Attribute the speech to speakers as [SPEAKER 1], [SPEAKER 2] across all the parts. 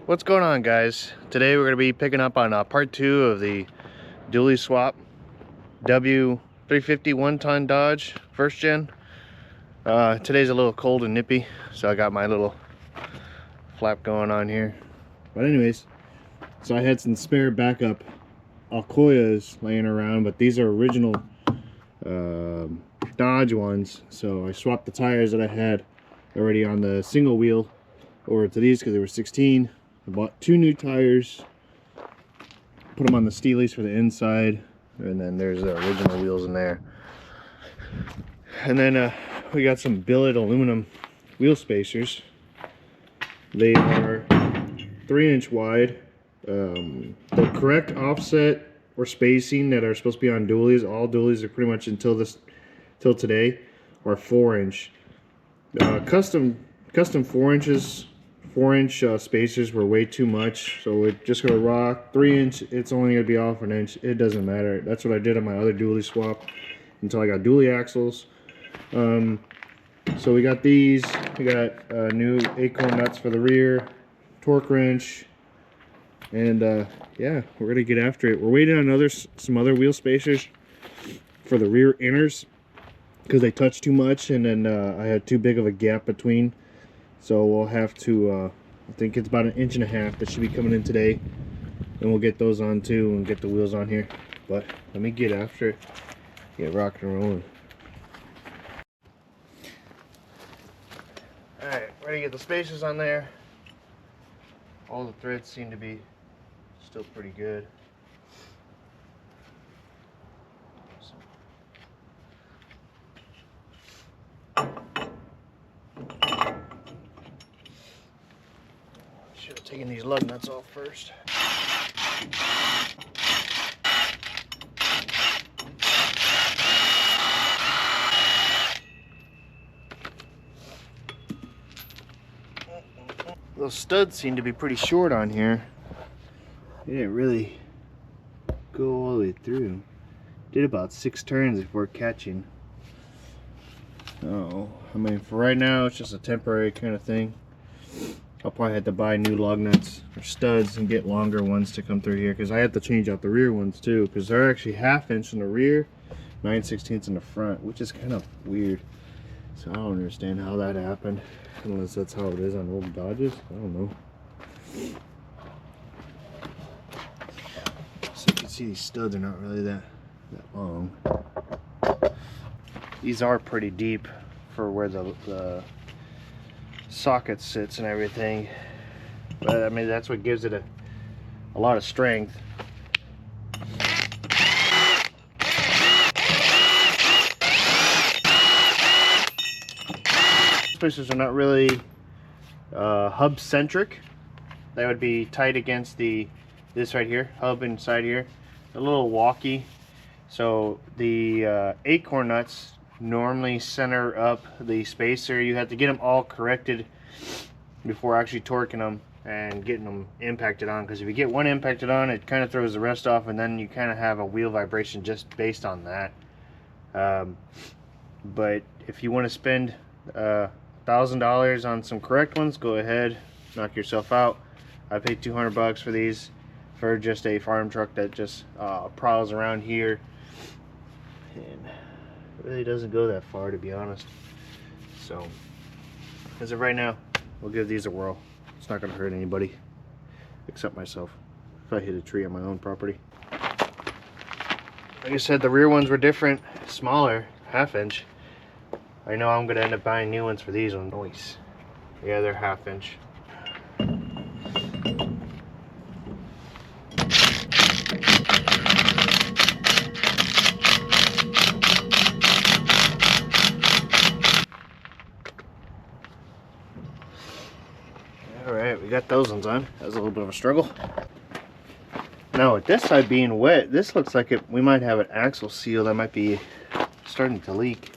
[SPEAKER 1] What's going on, guys? Today we're going to be picking up on part 2 of the dually swap W350 one-ton Dodge first gen. Today's a little cold and nippy, so I got my little flap going on here. But anyways, so I had some spare backup alcoas laying around, but these are original Dodge ones, so I swapped the tires that I had already on the single wheel over to these because they were 16. I bought 2 new tires, put them on the Steelies for the inside, and then there's the original wheels in there. And then we got some billet aluminum wheel spacers. They are 3-inch wide. The correct offset or spacing that are supposed to be on dualies, all dualies are pretty much until today, are 4-inch. Custom 4-inch spacers were way too much, so we're just gonna rock 3-inch. It's only gonna be off an inch. It doesn't matter. That's what I did on my other dually swap until I got dually axles. So we got these. We got new acorn nuts for the rear, torque wrench, and yeah, we're gonna get after it. We're waiting on some other wheel spacers for the rear inners because they touch too much, and then I had too big of a gap between. So we'll have to, I think it's about 1.5 inches that should be coming in today. And we'll get those on too and get the wheels on here. But let me get after it, get rocking and rolling. Alright, ready to get the spacers on there. All the threads seem to be still pretty good. Should have taken these lug nuts off first. Those studs seem to be pretty short on here. They didn't really go all the way through. Did about 6 turns before catching. Oh, I mean, for right now, it's just a temporary kind of thing. I'll probably have to buy new lug nuts or studs and get longer ones to come through here, because I have to change out the rear ones too, because they're actually 1/2 inch in the rear, 9/16 in the front, which is kind of weird. So I don't understand how that happened, unless that's how it is on old Dodges. I don't know. So you can see these studs are not really that long. These are pretty deep for where the socket sits and everything, but I mean, that's what gives it a lot of strength. Spacers are not really hub centric. They would be tight against this right here, hub inside here, a little walky. So the acorn nuts normally center up the spacer. You have to get them all corrected before actually torquing them and getting them impacted on, because if you get one impacted on, it kind of throws the rest off, and then you kind of have a wheel vibration just based on that. But if you want to spend $1,000 on some correct ones, go ahead, knock yourself out. I paid $200 for these, for just a farm truck that just prowls around here, and it really doesn't go that far, to be honest. So as of right now, we'll give these a whirl. It's not going to hurt anybody except myself if I hit a tree on my own property. Like I said, the rear ones were different, smaller, 1/2 inch. I know I'm going to end up buying new ones for these ones. Nice. Yeah, they're 1/2 inch. Alright, we got those ones on. That was a little bit of a struggle. Now with this side being wet, this looks like we might have an axle seal that might be starting to leak.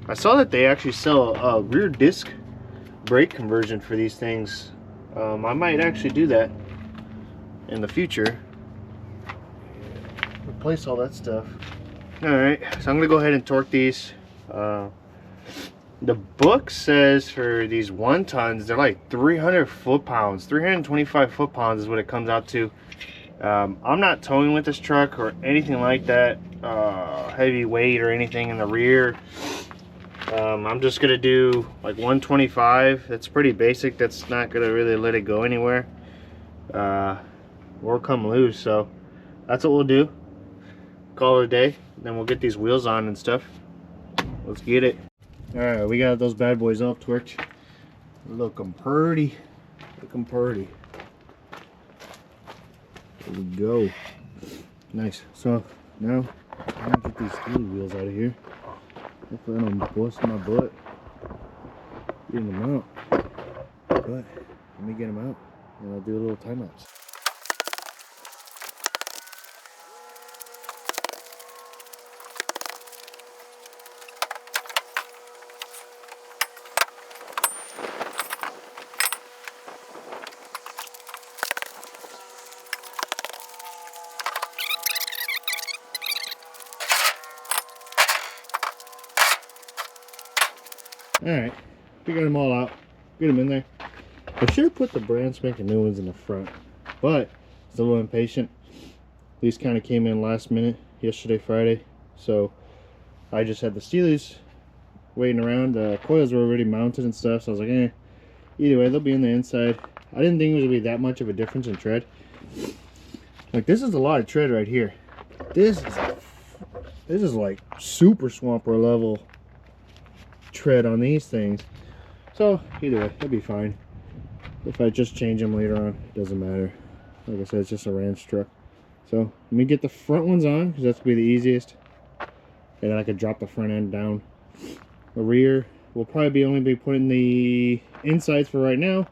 [SPEAKER 1] I saw that they actually sell a rear disc brake conversion for these things. I might actually do that in the future. Replace all that stuff. Alright, so I'm going to go ahead and torque these. The book says for these 1-tons, they're like 300 foot-pounds, 325 foot-pounds is what it comes out to. I'm not towing with this truck or anything like that, heavy weight or anything in the rear. I'm just gonna do like 125. That's pretty basic. That's not gonna really let it go anywhere or come loose. So that's what we'll do. Call it a day. Then we'll get these wheels on and stuff. Let's get it. All right, we got those bad boys all torqued. Looking pretty. Looking pretty. There we go. Nice. So now I'm gonna get these steel wheels out of here. Hopefully I don't bust my butt getting them out. But let me get them out and I'll do a little time lapse. Alright, we got them all out. Get them in there. I should have put the brand spanking new ones in the front, but it's a little impatient. These kind of came in last minute yesterday, Friday, so I just had the Steelies waiting around. The coils were already mounted and stuff, so I was like, either way, they'll be in the inside. I didn't think it was going to be that much of a difference in tread. Like, this is a lot of tread right here. This is like super swamper level tread on these things. So either way, it'll be fine. If I just change them later on, it doesn't matter. Like I said, it's just a ranch truck. So let me get the front ones on, because that's gonna be the easiest, and then I could drop the front end down. The rear will probably only be putting the insides for right now.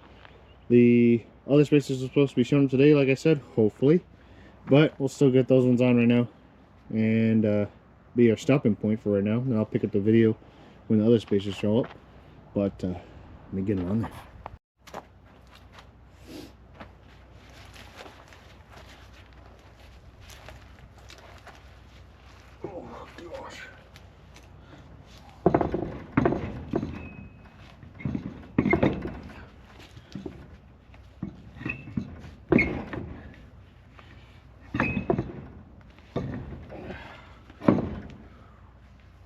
[SPEAKER 1] The other spacers are supposed to be shown today, like I said, hopefully, but we'll still get those ones on right now and be our stopping point for right now. And I'll pick up the video when the other spacers show up, but let me get them on there. Oh gosh.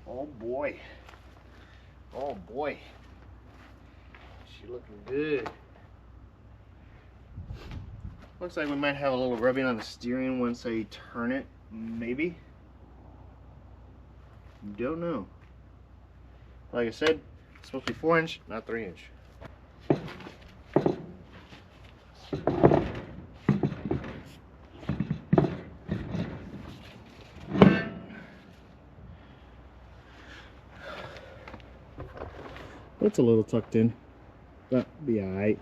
[SPEAKER 1] Oh boy. Oh boy. She looking good. Looks like we might have a little rubbing on the steering once I turn it, maybe. Don't know. Like I said, it's supposed to be 4-inch, not 3-inch. It's a little tucked in, but be alright.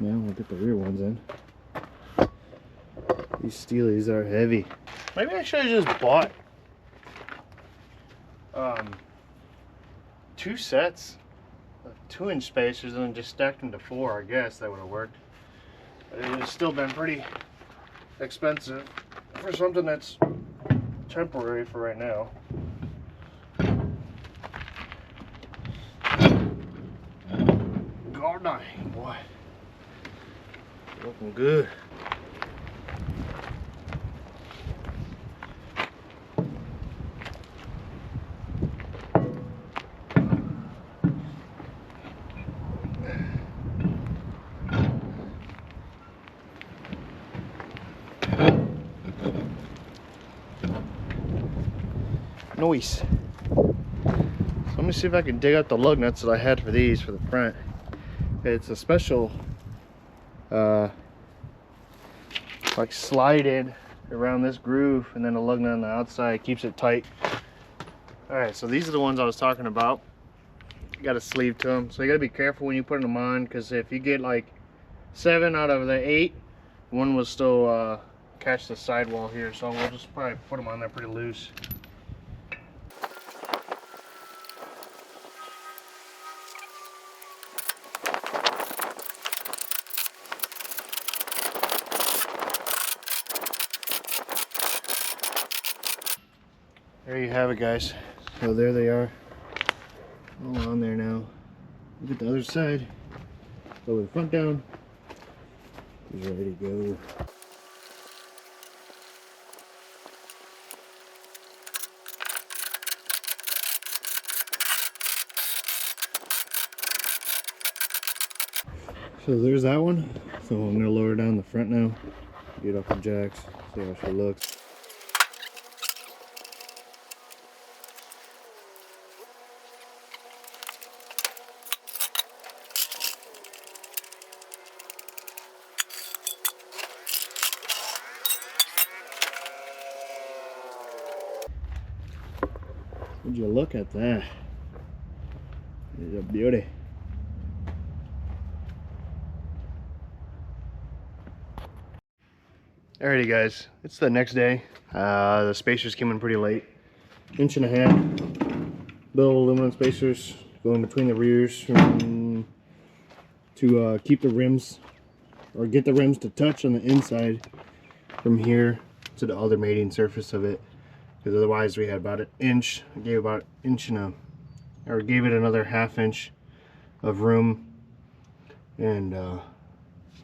[SPEAKER 1] Now we'll get the rear ones in. These Steelies are heavy. Maybe I should have just bought 2 sets of 2-inch spacers and then just stacked them to 4. I guess that would have worked. But it would have still been pretty expensive for something that's temporary for right now. God dang, boy. Looking good. Noise. So let me see if I can dig out the lug nuts that I had for these for the front. It's a special like slide in around this groove, and then a lug nut on the outside keeps it tight. Alright, so these are the ones I was talking about. You got a sleeve to them, so you got to be careful when you put them on, because if you get like 7 out of the 8, one will still catch the sidewall here, so we'll just probably put them on there pretty loose. There you you have it, guys. So there they are, all on there now. Look at the other side. Lower the front down. He's ready to go. So there's that one. So I'm gonna lower down the front now. Get off the jacks. See how she looks. Would you look at that? It's a beauty. Alrighty guys, it's the next day. The spacers came in pretty late. 1.5 inch. Bill aluminum spacers going between the rears to keep the rims, or get the rims to touch on the inside from here to the other mating surface of it. Because otherwise we had about 1 inch. I gave about 1.5 or gave it another 1/2 inch of room. And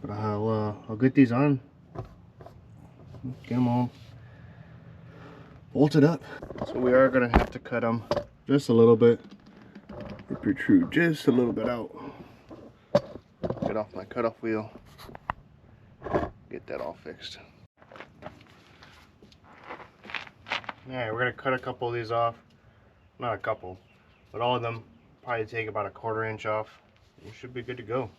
[SPEAKER 1] but I'll get these on. Get them all bolted up. So we are gonna have to cut them just a little bit. They protrude just a little bit out. Get off my cutoff wheel. Get that all fixed. Alright, we're gonna cut a couple of these off. Not a couple, but all of them. Probably take about 1/4 inch off. We should be good to go.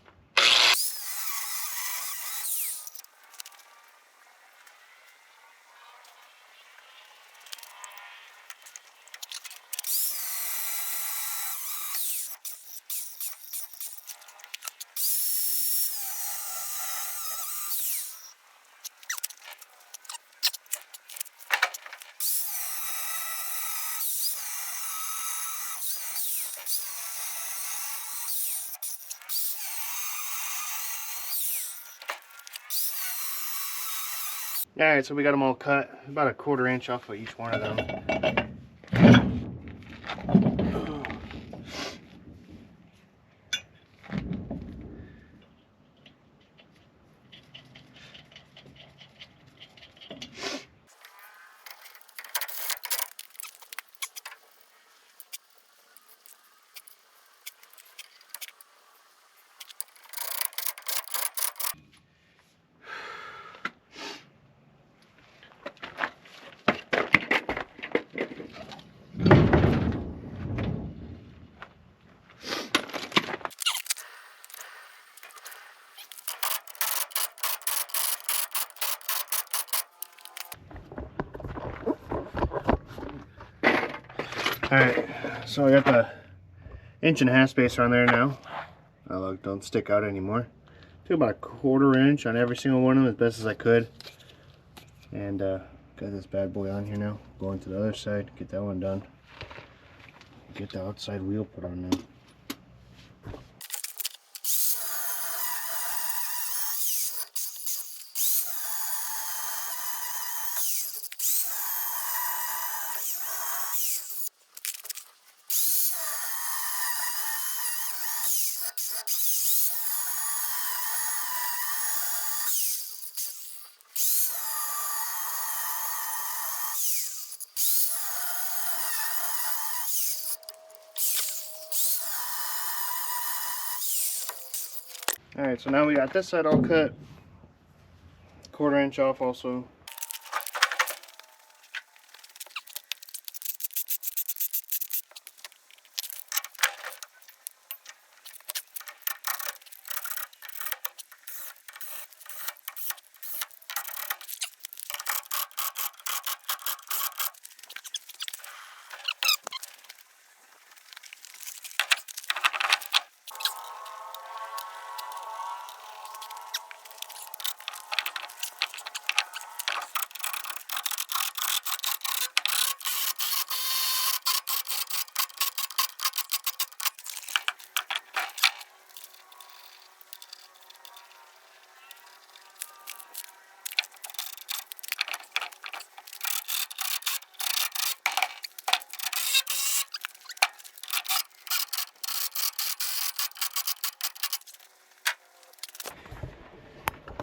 [SPEAKER 1] Alright, so we got them all cut. About 1/4 inch off of each one of them. Alright, so I got the 1.5 inch spacer on there now. Oh, look, don't stick out anymore. Took about 1/4 inch on every single one of them as best as I could. And got this bad boy on here now. Going to the other side, get that one done. Get the outside wheel put on now. Alright, so now we got this side all cut. 1/4 inch off also.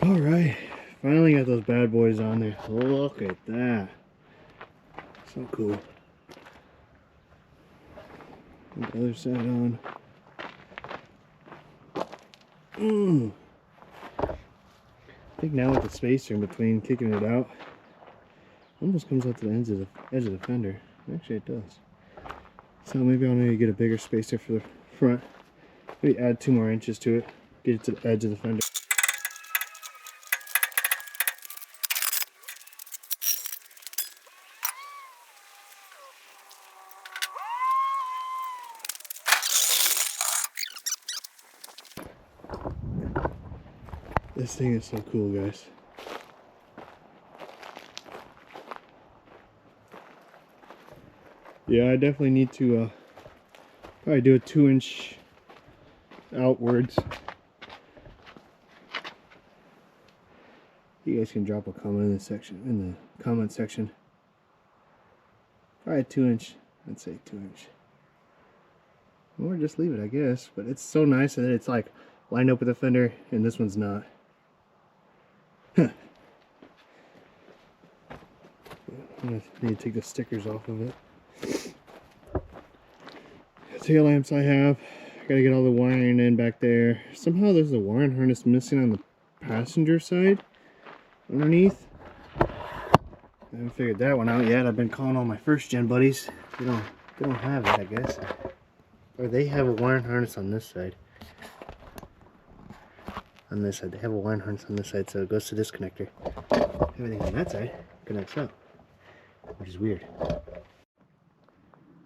[SPEAKER 1] All right, finally got those bad boys on there. Look at that. So cool. The other side on. I think now with the spacer in between kicking it out, almost comes out to the edge of the fender. Actually, it does. So maybe I'll need to get a bigger spacer for the front. Maybe add 2 more inches to it. Get it to the edge of the fender. This thing is so cool, guys. Yeah, I definitely need to probably do a 2-inch outwards. You guys can drop a comment in the comment section. Probably 2-inch. I'd say 2-inch. Or just leave it, I guess. But it's so nice that it's like lined up with the fender, and this one's not. I need to take the stickers off of it. Tail lamps I have. I gotta get all the wiring in back there. Somehow there's a wiring harness missing on the passenger side underneath. I haven't figured that one out yet. I've been calling all my first gen buddies. They don't have it, I guess. Or they have a wiring harness on this side. On this side. They have a wiring harness on this side, so it goes to this connector. Everything on that side connects up, which is weird.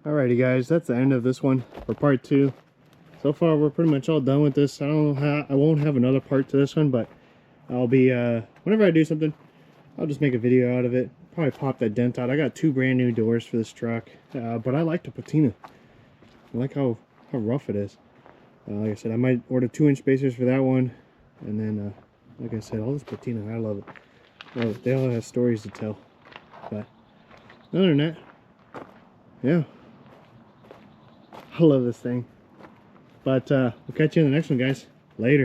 [SPEAKER 1] Alrighty guys, that's the end of this one for part 2. So far we're pretty much all done with this. I don't know how, I won't have another part to this one, but I'll be, whenever I do something, I'll just make a video out of it. Probably pop that dent out. I got 2 brand new doors for this truck, but I like the patina. I like how rough it is. Like I said, I might order 2-inch spacers for that one, and then, like I said, all this patina, I love it. Well, they all have stories to tell, but other than that, yeah. I love this thing. But we'll catch you in the next one, guys. Later.